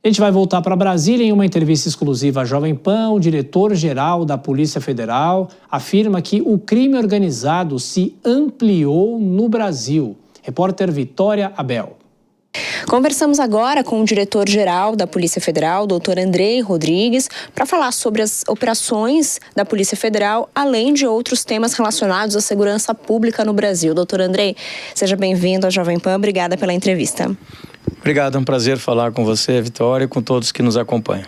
A gente vai voltar para Brasília. Em uma entrevista exclusiva à Jovem Pan, o diretor-geral da Polícia Federal afirma que o crime organizado se ampliou no Brasil. Repórter Vitória Abel. Conversamos agora com o diretor-geral da Polícia Federal, Dr. Andrei Rodrigues, para falar sobre as operações da Polícia Federal, além de outros temas relacionados à segurança pública no Brasil. Dr. Andrei, seja bem-vindo à Jovem Pan. Obrigada pela entrevista. Obrigado, é um prazer falar com você, Vitória, e com todos que nos acompanham.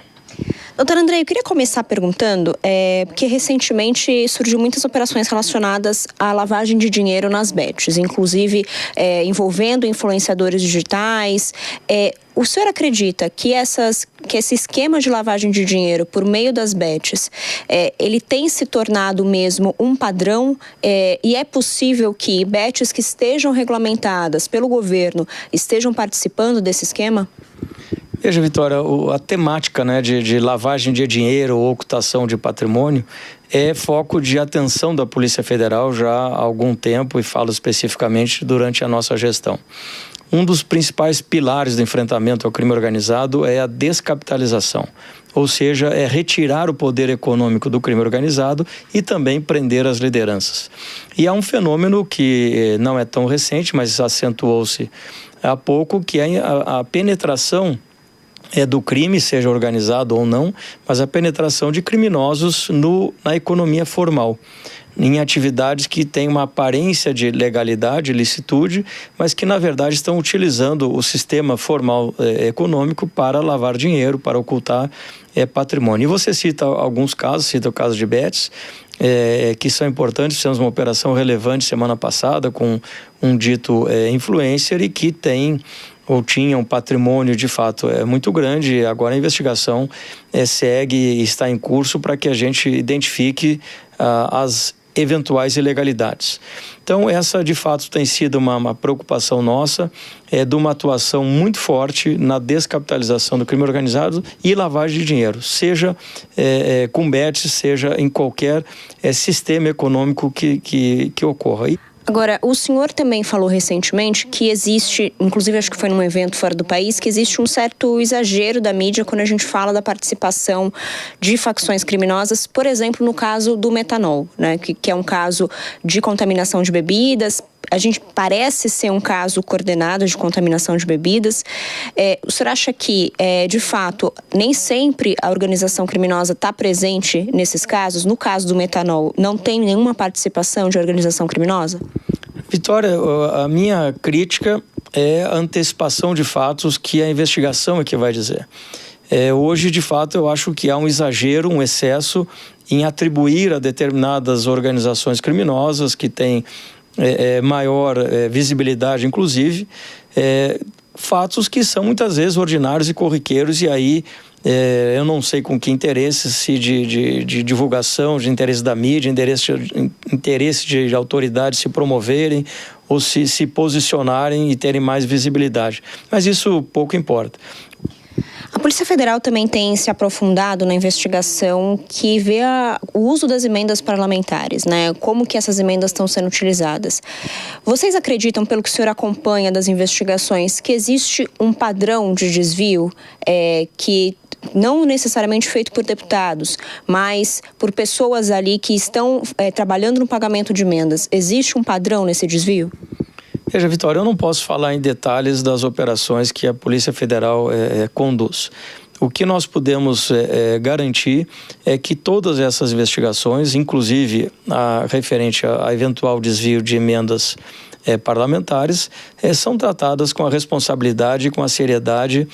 Doutor Andrei, eu queria começar perguntando, porque recentemente surgiu muitas operações relacionadas à lavagem de dinheiro nas bets, inclusive envolvendo influenciadores digitais. O senhor acredita que esse esquema de lavagem de dinheiro por meio das bets, ele tem se tornado mesmo um padrão e é possível que bets que estejam regulamentadas pelo governo estejam participando desse esquema? Veja, Vitória, a temática, de lavagem de dinheiro ou ocultação de patrimônio é foco de atenção da Polícia Federal já há algum tempo, e falo especificamente durante a nossa gestão. Um dos principais pilares do enfrentamento ao crime organizado é a descapitalização, ou seja, é retirar o poder econômico do crime organizado e também prender as lideranças. E há um fenômeno que não é tão recente, mas acentuou-se há pouco, que é a penetração do crime, seja organizado ou não, mas a penetração de criminosos na economia formal, em atividades que têm uma aparência de legalidade, licitude, mas que na verdade estão utilizando o sistema formal econômico para lavar dinheiro, para ocultar patrimônio. E você cita alguns casos, cita o caso de bets, que são importantes. Fizemos uma operação relevante semana passada com um dito influencer e que tem ou tinha um patrimônio de fato muito grande. Agora a investigação segue e está em curso para que a gente identifique as eventuais ilegalidades. Então essa de fato tem sido uma preocupação nossa, de uma atuação muito forte na descapitalização do crime organizado e lavagem de dinheiro, seja com bets, seja em qualquer sistema econômico que ocorra. Agora, o senhor também falou recentemente que existe, inclusive acho que foi num evento fora do país, que existe um certo exagero da mídia quando a gente fala da participação de facções criminosas, por exemplo, no caso do metanol, né, que é um caso de contaminação de bebidas. A gente parece ser um caso coordenado de contaminação de bebidas. O senhor acha que, de fato, nem sempre a organização criminosa está presente nesses casos? No caso do metanol, não tem nenhuma participação de organização criminosa? Vitória, a minha crítica é a antecipação de fatos que a investigação é que vai dizer. Hoje, de fato, eu acho que há um exagero, um excesso em atribuir a determinadas organizações criminosas que têm maior visibilidade, inclusive, fatos que são muitas vezes ordinários e corriqueiros, e aí eu não sei com que interesse, se de divulgação, de interesse da mídia, interesse de autoridades se promoverem ou se posicionarem e terem mais visibilidade, mas isso pouco importa. A Polícia Federal também tem se aprofundado na investigação que vê o uso das emendas parlamentares, né? Como que essas emendas estão sendo utilizadas. Vocês acreditam, pelo que o senhor acompanha das investigações, que existe um padrão de desvio que não necessariamente feito por deputados, mas por pessoas ali que estão trabalhando no pagamento de emendas? Existe um padrão nesse desvio? Veja, Vitória, eu não posso falar em detalhes das operações que a Polícia Federal conduz. O que nós podemos garantir é que todas essas investigações, inclusive a referente a eventual desvio de emendas parlamentares, são tratadas com a responsabilidade e com a seriedade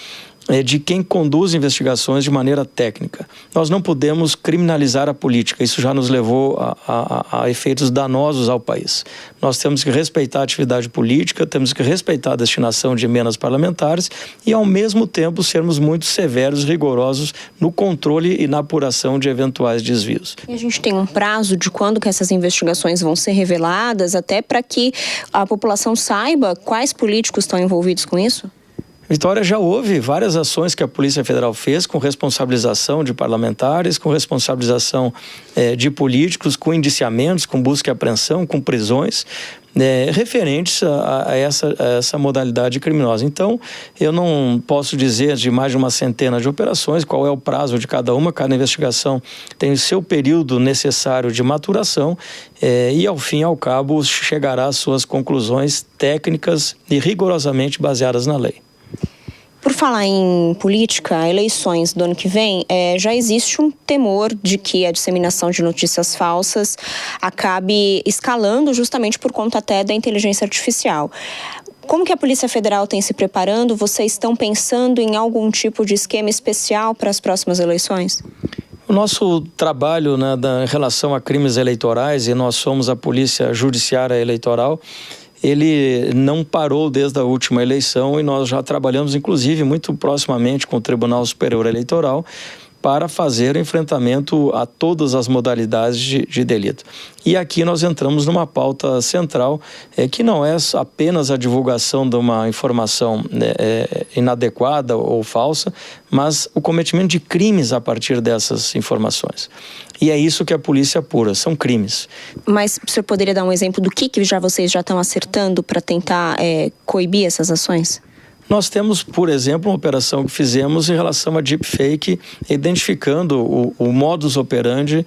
de quem conduz investigações de maneira técnica. Nós não podemos criminalizar a política, isso já nos levou a efeitos danosos ao país. Nós temos que respeitar a atividade política, temos que respeitar a destinação de emendas parlamentares e, ao mesmo tempo, sermos muito severos e rigorosos no controle e na apuração de eventuais desvios. E a gente tem um prazo de quando que essas investigações vão ser reveladas, até para que a população saiba quais políticos estão envolvidos com isso? Vitória, já houve várias ações que a Polícia Federal fez com responsabilização de parlamentares, com responsabilização de políticos, com indiciamentos, com busca e apreensão, com prisões. referentes a essa modalidade criminosa. Então, eu não posso dizer de mais de uma centena de operações, qual é o prazo de cada investigação tem o seu período necessário de maturação e, ao fim e ao cabo, chegará às suas conclusões técnicas e rigorosamente baseadas na lei. Por falar em política, eleições do ano que vem, já existe um temor de que a disseminação de notícias falsas acabe escalando justamente por conta até da inteligência artificial. Como que a Polícia Federal tem se preparando? Vocês estão pensando em algum tipo de esquema especial para as próximas eleições? O nosso trabalho, né, em relação a crimes eleitorais, e nós somos a Polícia Judiciária Eleitoral, ele não parou desde a última eleição e nós já trabalhamos, inclusive, muito proximamente com o Tribunal Superior Eleitoral para fazer enfrentamento a todas as modalidades de delito. E aqui nós entramos numa pauta central, que não é apenas a divulgação de uma informação inadequada ou falsa, mas o cometimento de crimes a partir dessas informações. E é isso que a polícia apura, são crimes. Mas o senhor poderia dar um exemplo do que vocês já estão acertando para tentar coibir essas ações? Nós temos, por exemplo, uma operação que fizemos em relação a deepfake, identificando o modus operandi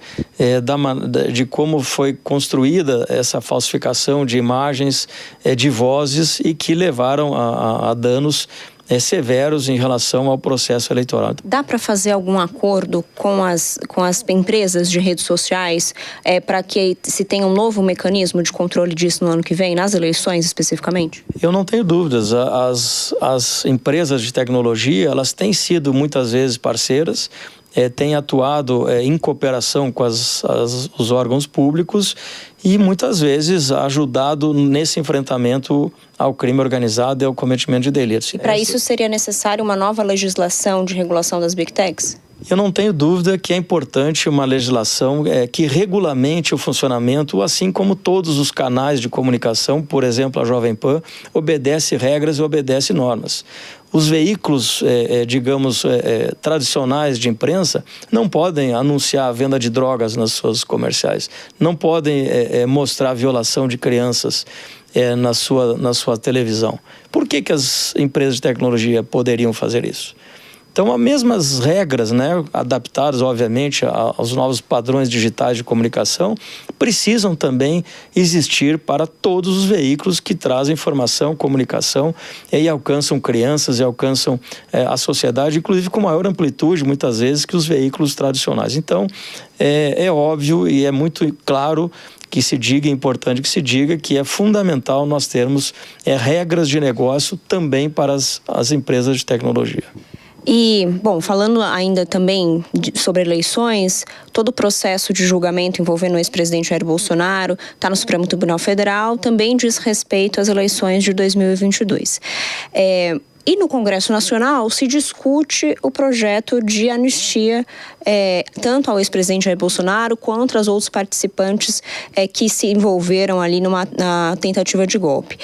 de como foi construída essa falsificação de imagens, de vozes e que levaram a danos severos em relação ao processo eleitoral. Dá para fazer algum acordo com as empresas de redes sociais para que se tenha um novo mecanismo de controle disso no ano que vem, nas eleições especificamente? Eu não tenho dúvidas. As empresas de tecnologia, elas têm sido muitas vezes parceiras, têm atuado em cooperação com os órgãos públicos e muitas vezes ajudado nesse enfrentamento ao crime organizado e ao cometimento de delitos. E para isso seria necessário uma nova legislação de regulação das Big Techs? Eu não tenho dúvida que é importante uma legislação que regulamente o funcionamento, assim como todos os canais de comunicação, por exemplo, a Jovem Pan, obedece regras e obedece normas. Os veículos, tradicionais de imprensa não podem anunciar a venda de drogas nas suas comerciais, não podem mostrar a violação de crianças na sua televisão. Por que as empresas de tecnologia poderiam fazer isso? Então, as mesmas regras, né, adaptadas, obviamente, aos novos padrões digitais de comunicação, precisam também existir para todos os veículos que trazem informação, comunicação e alcançam crianças e alcançam a sociedade, inclusive com maior amplitude, muitas vezes, que os veículos tradicionais. Então, é óbvio e é muito claro que se diga, é importante que se diga, que é fundamental nós termos regras de negócio também para as empresas de tecnologia. E, bom, falando ainda também sobre eleições, todo o processo de julgamento envolvendo o ex-presidente Jair Bolsonaro está no Supremo Tribunal Federal, também diz respeito às eleições de 2022. E no Congresso Nacional se discute o projeto de anistia tanto ao ex-presidente Jair Bolsonaro quanto aos outros participantes que se envolveram ali na tentativa de golpe.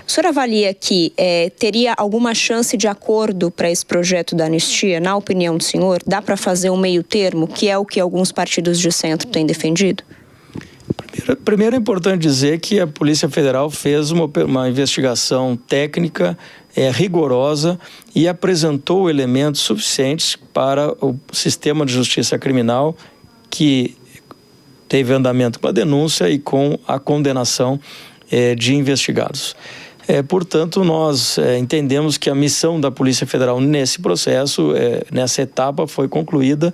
O senhor avalia que teria alguma chance de acordo para esse projeto da anistia? Na opinião do senhor, dá para fazer um meio termo, que é o que alguns partidos de centro têm defendido? Primeiro é importante dizer que a Polícia Federal fez uma investigação técnica rigorosa e apresentou elementos suficientes para o sistema de justiça criminal, que teve andamento com a denúncia e com a condenação de investigados. Portanto, nós entendemos que a missão da Polícia Federal nesse processo, nessa etapa, foi concluída,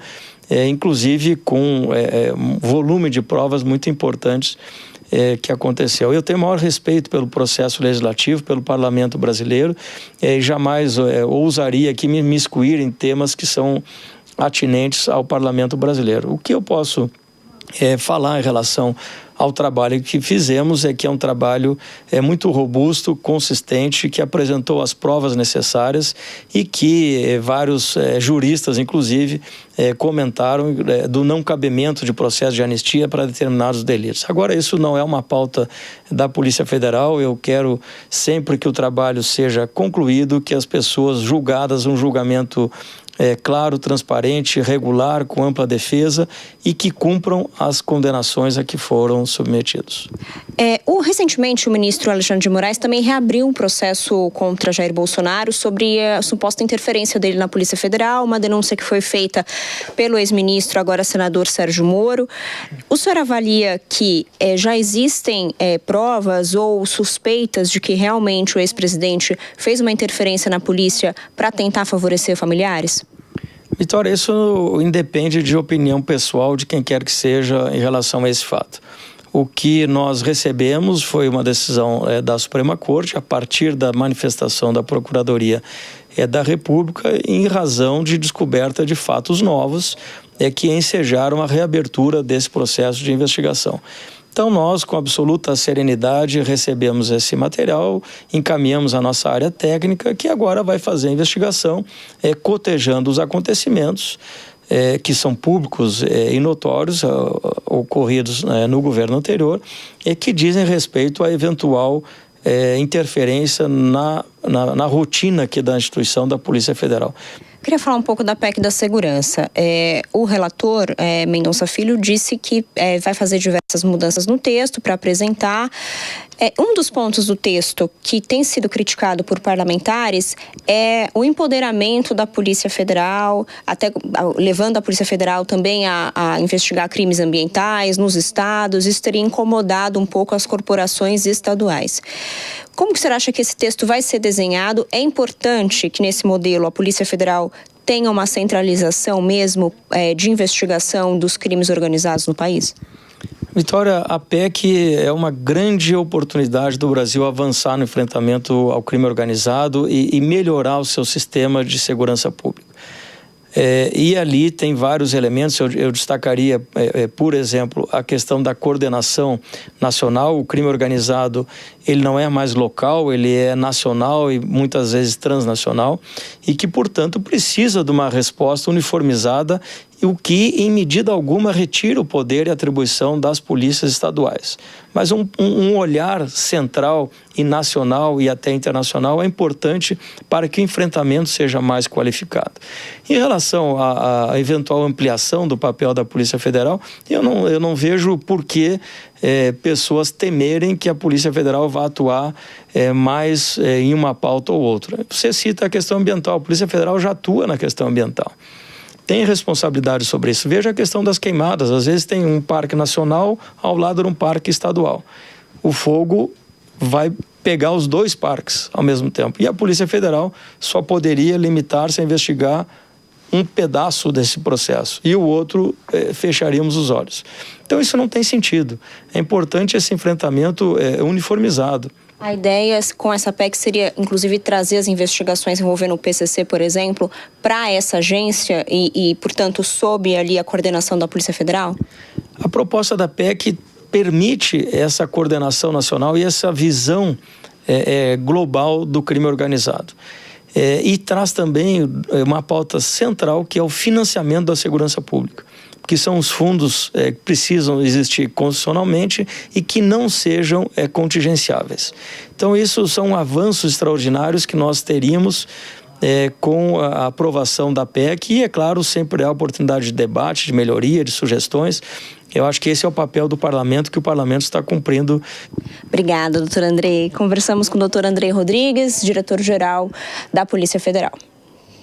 inclusive com um volume de provas muito importantes que aconteceu. Eu tenho maior respeito pelo processo legislativo, pelo parlamento brasileiro, e jamais ousaria aqui me imiscuir em temas que são atinentes ao parlamento brasileiro. O que eu posso falar em relação ao trabalho que fizemos é que é um trabalho muito robusto, consistente, que apresentou as provas necessárias e que vários juristas, inclusive, comentaram do não cabimento de processo de anistia para determinados delitos. Agora, isso não é uma pauta da Polícia Federal. Eu quero sempre que o trabalho seja concluído, que as pessoas julgadas, um julgamento claro, transparente, regular, com ampla defesa e que cumpram as condenações a que foram submetidos. Recentemente, o ministro Alexandre de Moraes também reabriu um processo contra Jair Bolsonaro sobre a suposta interferência dele na Polícia Federal, uma denúncia que foi feita pelo ex-ministro, agora senador Sérgio Moro. O senhor avalia que já existem provas ou suspeitas de que realmente o ex-presidente fez uma interferência na polícia para tentar favorecer familiares? Vitória, isso independe de opinião pessoal de quem quer que seja em relação a esse fato. O que nós recebemos foi uma decisão da Suprema Corte, a partir da manifestação da Procuradoria da República, em razão de descoberta de fatos novos que ensejaram a reabertura desse processo de investigação. Então nós, com absoluta serenidade, recebemos esse material, encaminhamos a nossa área técnica, que agora vai fazer a investigação, cotejando os acontecimentos que são públicos e notórios, ocorridos no governo anterior, e que dizem respeito à eventual interferência na rotina aqui da instituição da Polícia Federal. Queria falar um pouco da PEC da segurança. O relator, Mendonça Filho, disse que vai fazer diversas mudanças no texto para apresentar. Um dos pontos do texto que tem sido criticado por parlamentares é o empoderamento da Polícia Federal, até levando a Polícia Federal também a investigar crimes ambientais nos estados. Isso teria incomodado um pouco as corporações estaduais. Como que você acha que esse texto vai ser desenhado? É importante que nesse modelo a Polícia Federal tenha uma centralização mesmo de investigação dos crimes organizados no país? Vitória, a PEC é uma grande oportunidade do Brasil avançar no enfrentamento ao crime organizado e melhorar o seu sistema de segurança pública. E ali tem vários elementos, eu destacaria, por exemplo, a questão da coordenação nacional. O crime organizado, ele não é mais local, ele é nacional e muitas vezes transnacional, e que, portanto, precisa de uma resposta uniformizada, o que, em medida alguma, retira o poder e atribuição das polícias estaduais. Mas um olhar central e nacional e até internacional é importante para que o enfrentamento seja mais qualificado. Em relação à eventual ampliação do papel da Polícia Federal, eu não vejo por que pessoas temerem que a Polícia Federal vá atuar mais em uma pauta ou outra. Você cita a questão ambiental, a Polícia Federal já atua na questão ambiental. Tem responsabilidade sobre isso. Veja a questão das queimadas. Às vezes tem um parque nacional ao lado de um parque estadual. O fogo vai pegar os dois parques ao mesmo tempo. E a Polícia Federal só poderia limitar-se a investigar um pedaço desse processo. E o outro, fecharíamos os olhos. Então isso não tem sentido. É importante esse enfrentamento uniformizado. A ideia com essa PEC seria, inclusive, trazer as investigações envolvendo o PCC, por exemplo, para essa agência e, portanto, sob ali a coordenação da Polícia Federal? A proposta da PEC permite essa coordenação nacional e essa visão global do crime organizado. E traz também uma pauta central, que é o financiamento da segurança pública, que são os fundos que precisam existir constitucionalmente e que não sejam contingenciáveis. Então, isso são avanços extraordinários que nós teríamos com a aprovação da PEC e, é claro, sempre há oportunidade de debate, de melhoria, de sugestões. Eu acho que esse é o papel do Parlamento, que o Parlamento está cumprindo. Obrigada, doutor Andrei. Conversamos com o doutor Andrei Rodrigues, diretor-geral da Polícia Federal.